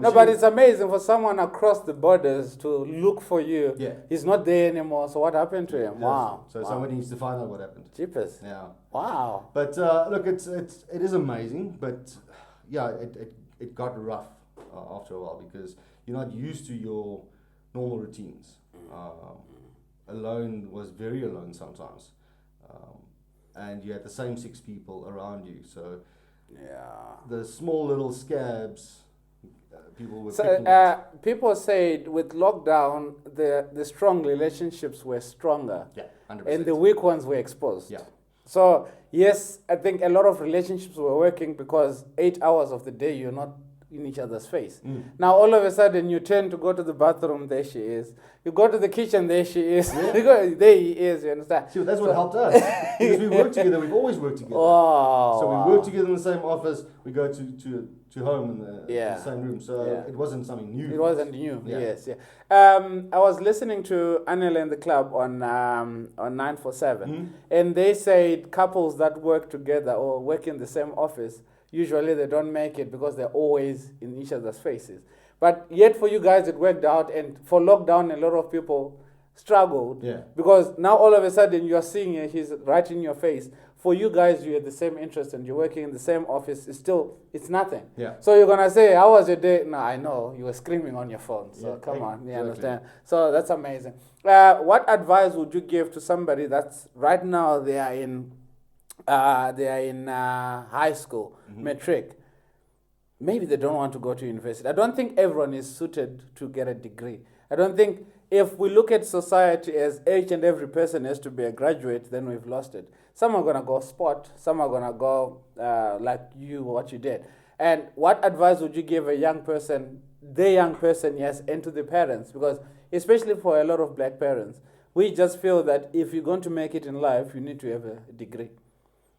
no, but it's amazing for someone across the borders to look for you. Yeah. He's not there anymore. So what happened to him? Yes. Wow. So somebody needs to find out what happened. Jeepers. Yeah. Wow. But look, it is amazing. But yeah, it got rough after a while because you're not used to your normal routines. Alone was very alone sometimes, and you had the same 6 people around you. So the small little scabs, people were picking at. People said with lockdown, the strong relationships were stronger. Yeah, 100%. And the weak ones were exposed. Yeah. So yes, I think a lot of relationships were working because 8 hours of the day you're not in each other's face. Now all of a sudden you turn to go to the bathroom, there she is. You go to the kitchen, there she is. You go, there he is, you understand? See, that's what helped us. Because we work together, we've always worked together. Oh, so we work together in the same office, we go to home in the same room. So it wasn't something new. It wasn't new, Yeah. yes. I was listening to Anil and the Club on 947, and they said couples that work together or work in the same office, usually they don't make it because they're always in each other's faces. But yet for you guys it worked out, and for lockdown a lot of people struggled because now all of a sudden you're seeing it, he's right in your face. For you guys, you had the same interest and you're working in the same office, it's nothing. Yeah. So you're going to say, how was your day? No, I know, you were screaming on your phone. So come on, you understand. So that's amazing. What advice would you give to somebody that's right now they are in high school, matric? Maybe they don't want to go to university. I don't think everyone is suited to get a degree. I don't think if we look at society as each and every person has to be a graduate, then we've lost it. Some are going to go sport, some are going to go like you, what you did. And what advice would you give a young person, yes, and to the parents? Because especially for a lot of black parents, we just feel that if you're going to make it in life, you need to have a degree.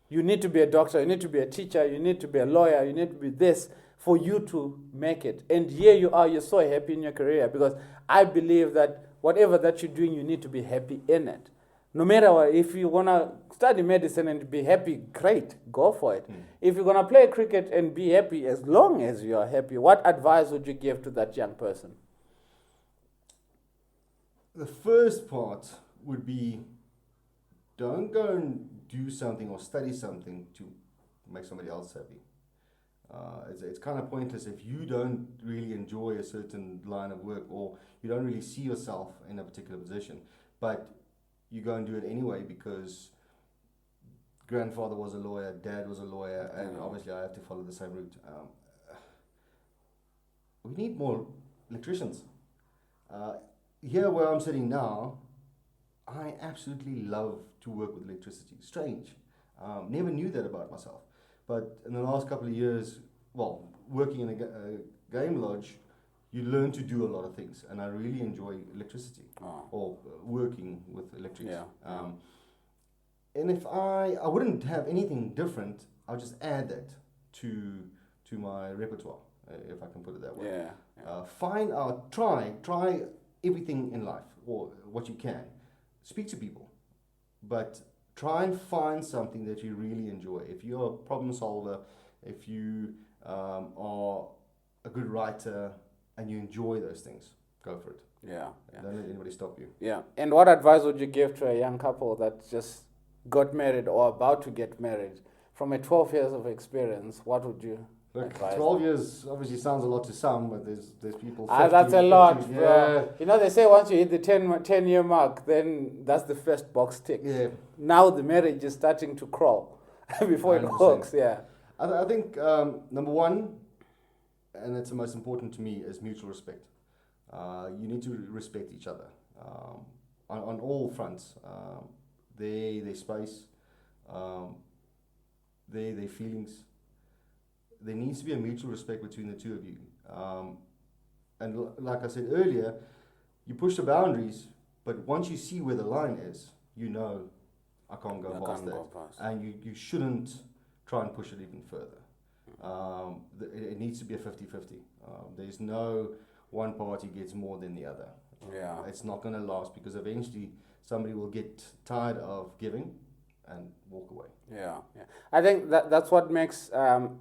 You need to be a doctor, you need to be a teacher, you need to be a lawyer, you need to be this for you to make it. And here you are, you're so happy in your career because I believe that whatever that you're doing, you need to be happy in it. No matter what, if you want to study medicine and be happy, great, go for it. If you're going to play cricket and be happy, as long as you are happy, what advice would you give to that young person? The first part would be don't go and do something or study something to make somebody else happy. It's kind of pointless if you don't really enjoy a certain line of work or you don't really see yourself in a particular position, but you go and do it anyway because grandfather was a lawyer, dad was a lawyer, and obviously I have to follow the same route. We need more electricians. Here where I'm sitting now, I absolutely love to work with electricity. Strange. Never knew that about myself. But in the last couple of years, working in a game lodge, you learn to do a lot of things. And I really enjoy electricity or working with electrics. And if I wouldn't have anything different, I'll just add that to my repertoire, if I can put it that way. Find out, try everything in life, or what you can. Speak to people, but try and find something that you really enjoy. If you're a problem solver, if you are a good writer and you enjoy those things, go for it. Don't let anybody stop you. And what advice would you give to a young couple that just got married or about to get married? From a 12 years of experience, what would you advise? 12 years obviously sounds a lot to some, but there's people 50, that's a lot, 50, bro. You know, they say once you hit the 10-year mark, then that's the first box ticked. Now the marriage is starting to crawl before 100%. It works. I think number one, and it's the most important to me, is mutual respect. You need to respect each other on all fronts. Their space, their feelings. There needs to be a mutual respect between the two of you. And like I said earlier, you push the boundaries, But once you see where the line is, you know I can't go past that. And you shouldn't try and push it even further. It needs to be a 50-50. There's no one party gets more than the other. Yeah. It's not going to last, because eventually somebody will get tired of giving and walk away. Yeah. I think that's what makes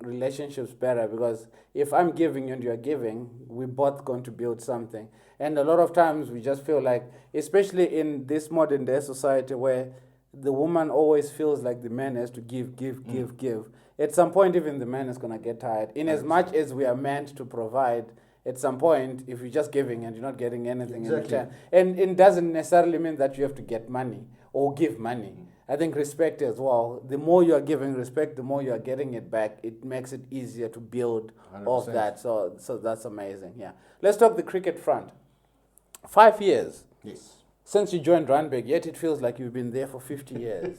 relationships better, because if I'm giving and you're giving, we're both going to build something. And a lot of times we just feel like, especially in this modern day society where the woman always feels like the man has to give. At some point, even the man is going to get tired. In as much as we are meant to provide, at some point, if you're just giving and you're not getting anything in return, and it doesn't necessarily mean that you have to get money or give money. I think respect as well. The more you are giving respect, the more you are getting it back. It makes it easier to build 100%. Off that. So that's amazing. Yeah. Let's talk the cricket front. 5 years. Yes. Since you joined Randburg, yet it feels like you've been there for 50 years.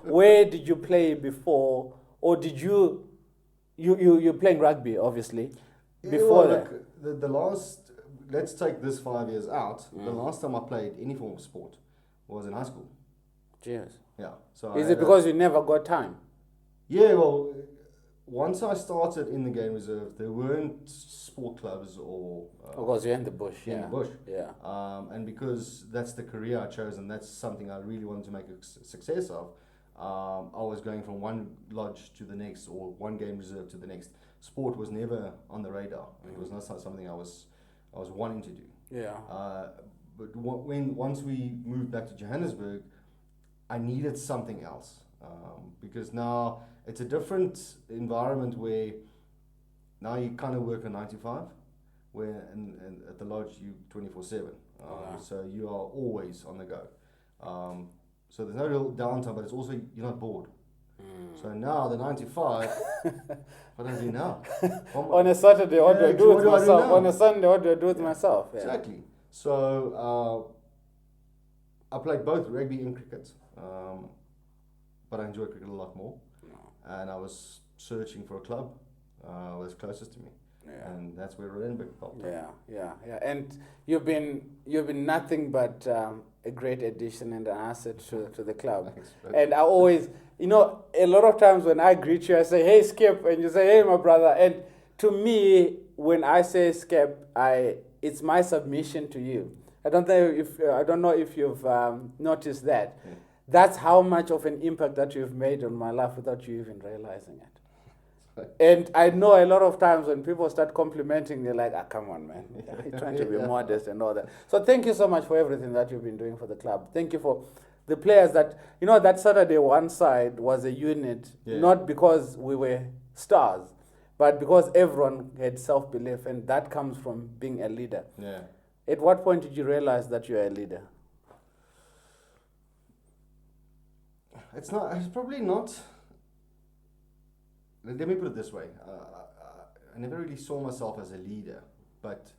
Where did you play before, or did you're playing rugby, obviously, before that? Look, the last, let's take this 5 years out. The last time I played any form of sport was in high school. Cheers. Yeah. So is it because you never got time? Yeah, well, once I started in the game reserve, there weren't sport clubs or... because you're in the bush. In the bush. Yeah. And because that's the career I chose, and that's something I really wanted to make a success of, I was going from one lodge to the next, or one game reserve to the next. Sport was never on the radar. It was not something I was wanting to do. Yeah. But once we moved back to Johannesburg, I needed something else, because now it's a different environment where now you kind of work a 9 to 5, where and at the lodge you 24/7. So you are always on the go. So there's no real downtime, but it's also you're not bored. So now the 9 to 5, what do I do now? On a Saturday, what do I do with myself? On a Sunday, what do I do with myself? Yeah. Exactly. So I played both rugby and cricket, but I enjoy cricket a lot more. And I was searching for a club that was closest to me. Yeah. And that's where Randburg popped up. Yeah. And you've been nothing but a great addition and an asset to the club. Thanks. And I always, a lot of times when I greet you, I say, "Hey, Skip," and you say, "Hey, my brother." And to me, when I say Skip, it's my submission to you. I don't know if you've noticed that. Yeah. That's how much of an impact that you've made on my life without you even realizing it. And I know a lot of times when people start complimenting, they're like, come on, man. You're trying to be modest and all that. So thank you so much for everything that you've been doing for the club. Thank you for the players that, that Saturday one side was a unit, not because we were stars, but because everyone had self-belief, and that comes from being a leader. Yeah. At what point did you realize that you're a leader? It's probably not. Let me put it this way. I never really saw myself as a leader, but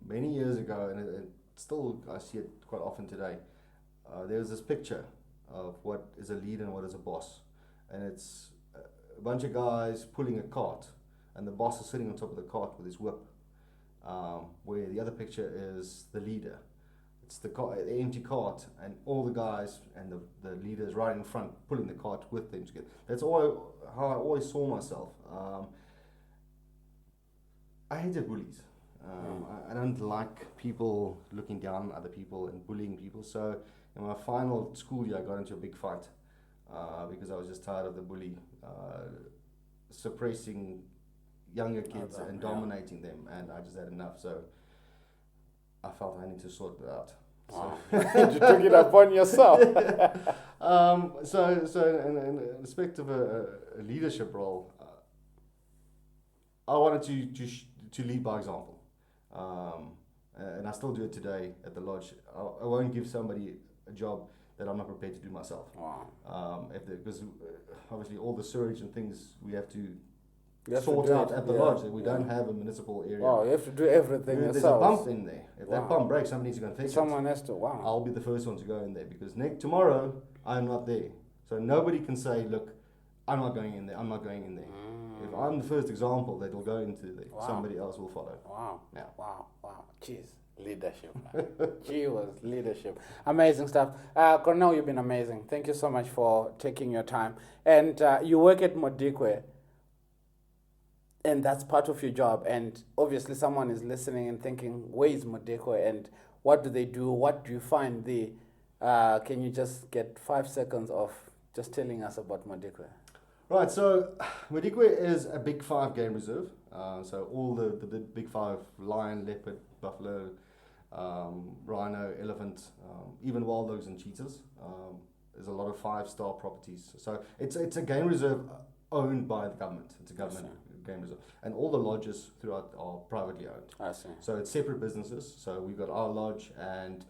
many years ago, and still I see it quite often today, there's this picture of what is a leader and what is a boss. And it's a bunch of guys pulling a cart, and the boss is sitting on top of the cart with his whip, where the other picture is the leader. It's the empty cart, and all the guys and the leaders right in front pulling the cart with them together. That's how I always saw myself. I hated bullies. I don't like people looking down on other people and bullying people. So in my final school year, I got into a big fight because I was just tired of the bully suppressing younger kids and dominating them, and I just had enough. So I felt I need to sort it out. Wow. You took it upon yourself. So in respect of a leadership role, I wanted to lead by example, and I still do it today at the lodge. I won't give somebody a job that I'm not prepared to do myself. Wow. Because obviously all the sewage and things we have to sort out at the lodge. We don't have a municipal area. Wow, you have to do everything yourself. There's a pump in there. If that pump breaks, somebody needs to go and fix it. Someone has to. Wow. I'll be the first one to go in there, because tomorrow I'm not there. So nobody can say, look, I'm not going in there. I'm not going in there. If I'm the first example that will go into there, somebody else will follow. Wow. Yeah. Wow. Jeez. Leadership. Gee was leadership. Amazing stuff. Cornel, you've been amazing. Thank you so much for taking your time. And you work at Modikwe, and that's part of your job. And obviously someone is listening and thinking, where is Modikwe and what do they do? What do you find there? Can you just get 5 seconds of just telling us about Modikwe? Right, so Modikwe is a Big 5 game reserve. So all the Big 5, lion, leopard, buffalo, rhino, elephant, even wild dogs and cheetahs. There's a lot of 5-star properties. So it's a game reserve owned by the government. It's a government game reserve. And all the lodges throughout are privately owned. I see. So it's separate businesses. So we've got our lodge and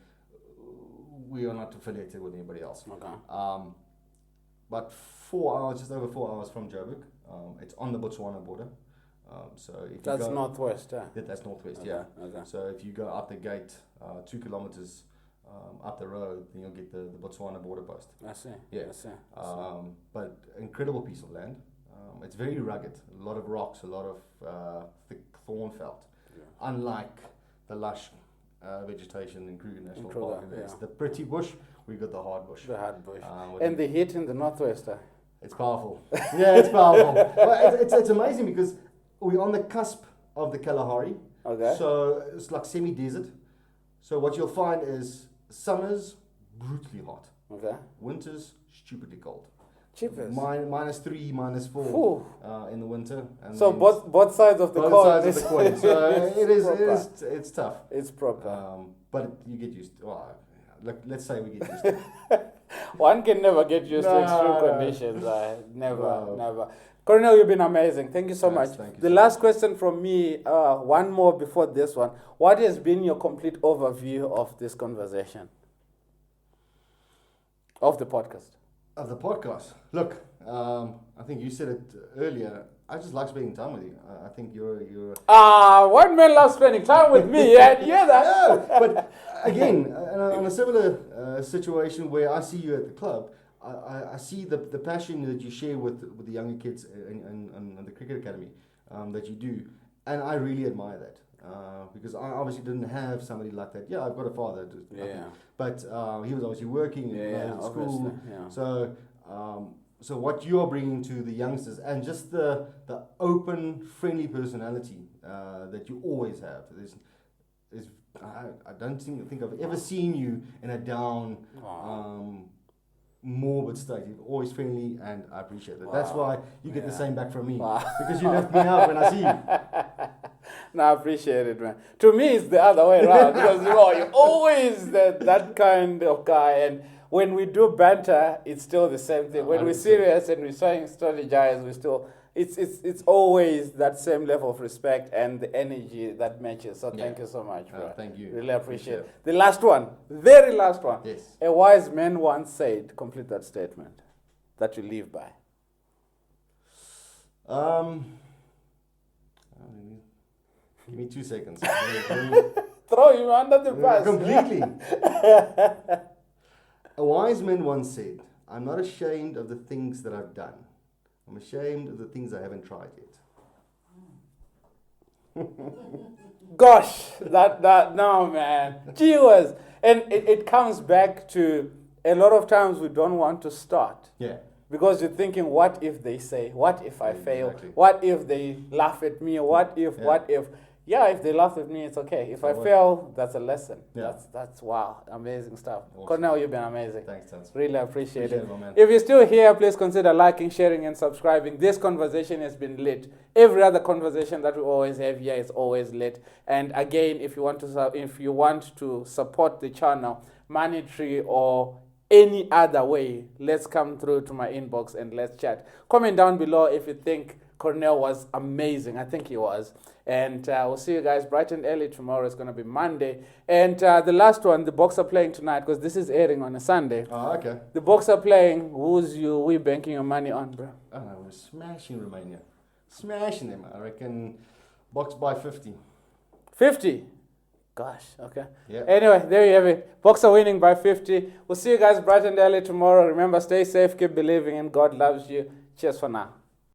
we are not affiliated with anybody else. Okay. But 4 hours, just over 4 hours from Joburg. It's on the Botswana border. So if that's you go, northwest, yeah? That's northwest, Okay. yeah. Okay. So if you go up the gate, 2 kilometers up the road, then you'll get the Botswana border post. I see. Yeah. I see. But incredible piece of land. It's very rugged, a lot of rocks, a lot of thick thorn felt. Yeah. Unlike the lush vegetation in Kruger National Kruger, Park. It's yeah. the pretty bush, we've got the hard bush. The hard bush. with And the heat in the northwest. It's powerful. Yeah, it's powerful. Well, it's amazing because we're on the cusp of the Kalahari. Okay. So it's like semi-desert. So what you'll find is summers brutally hot. Okay. Winters stupidly cold. Cheapest. -3, -4 in the winter. And So then both sides of the both coin. sides of the coin. So Proper. it's tough. It's proper. But you get used to. Well, let's say we get used to it. One can never get used to extreme No. conditions. Never, No. never. Cornel, you've been amazing. Thank you so Yes, much. thank you The so last question from me, one more before this one. What has been your complete overview of this conversation? Of the podcast? Of the podcast. Look, I think you said it earlier. I just like spending time with you. I think you're. One man loves spending time with me. Yeah, you hear that? No, but again, on a similar situation where I see you at the club, I see the passion that you share with the younger kids in the cricket academy that you do, and I really admire that because I obviously didn't have somebody like that. Yeah, I've got a father, but he was obviously working and at school. Yeah. So what you are bringing to the youngsters and just the open, friendly personality that you always have. I don't think I've ever seen you in a down, morbid state. You're always friendly, and I appreciate that. Wow. That's why you get the same back from me, because you lift me up when I see you. No, I appreciate it, man. To me, it's the other way around because you're always that kind of guy, and when we do banter, it's still the same thing. When we're serious and we're trying to strategize, we still it's always that same level of respect and the energy that matches. So thank you so much, bro. Thank you. Really appreciate it. The last one, very last one. Yes. A wise man once said, complete that statement that you live by. Give me 2 seconds. Throw him under the bus. Completely. A wise man once said, "I'm not ashamed of the things that I've done. I'm ashamed of the things I haven't tried yet." Gosh, that no, man. Gee whiz. And it comes back to a lot of times we don't want to start. Yeah. Because you're thinking, what if they say? What if I fail? Exactly. What if they laugh at me? What if? Yeah. What if? Yeah, if they laugh at me, it's okay. If I what? fail, that's a lesson. Yeah. That's wow, amazing stuff. Awesome. Cornel, you've been amazing. Thanks, Tans. Really appreciate it. my man. If you're still here, please consider liking, sharing, and subscribing. This conversation has been lit. Every other conversation that we always have here is always lit. And again, if you want to support the channel, monetary or any other way, let's come through to my inbox and let's chat. Comment down below if you think Cornel was amazing. I think he was. And we'll see you guys bright and early tomorrow. It's going to be Monday. And the last one, the Boks are playing tonight because this is airing on a Sunday. Oh, okay. The Boks are playing. We banking your money on, bro? Oh, no, we're smashing Romania. Smashing them. I reckon Boks by 50. 50? Gosh, okay. Yeah. Anyway, there you have it. Boks are winning by 50. We'll see you guys bright and early tomorrow. Remember, stay safe, keep believing, and God loves you. Cheers for now.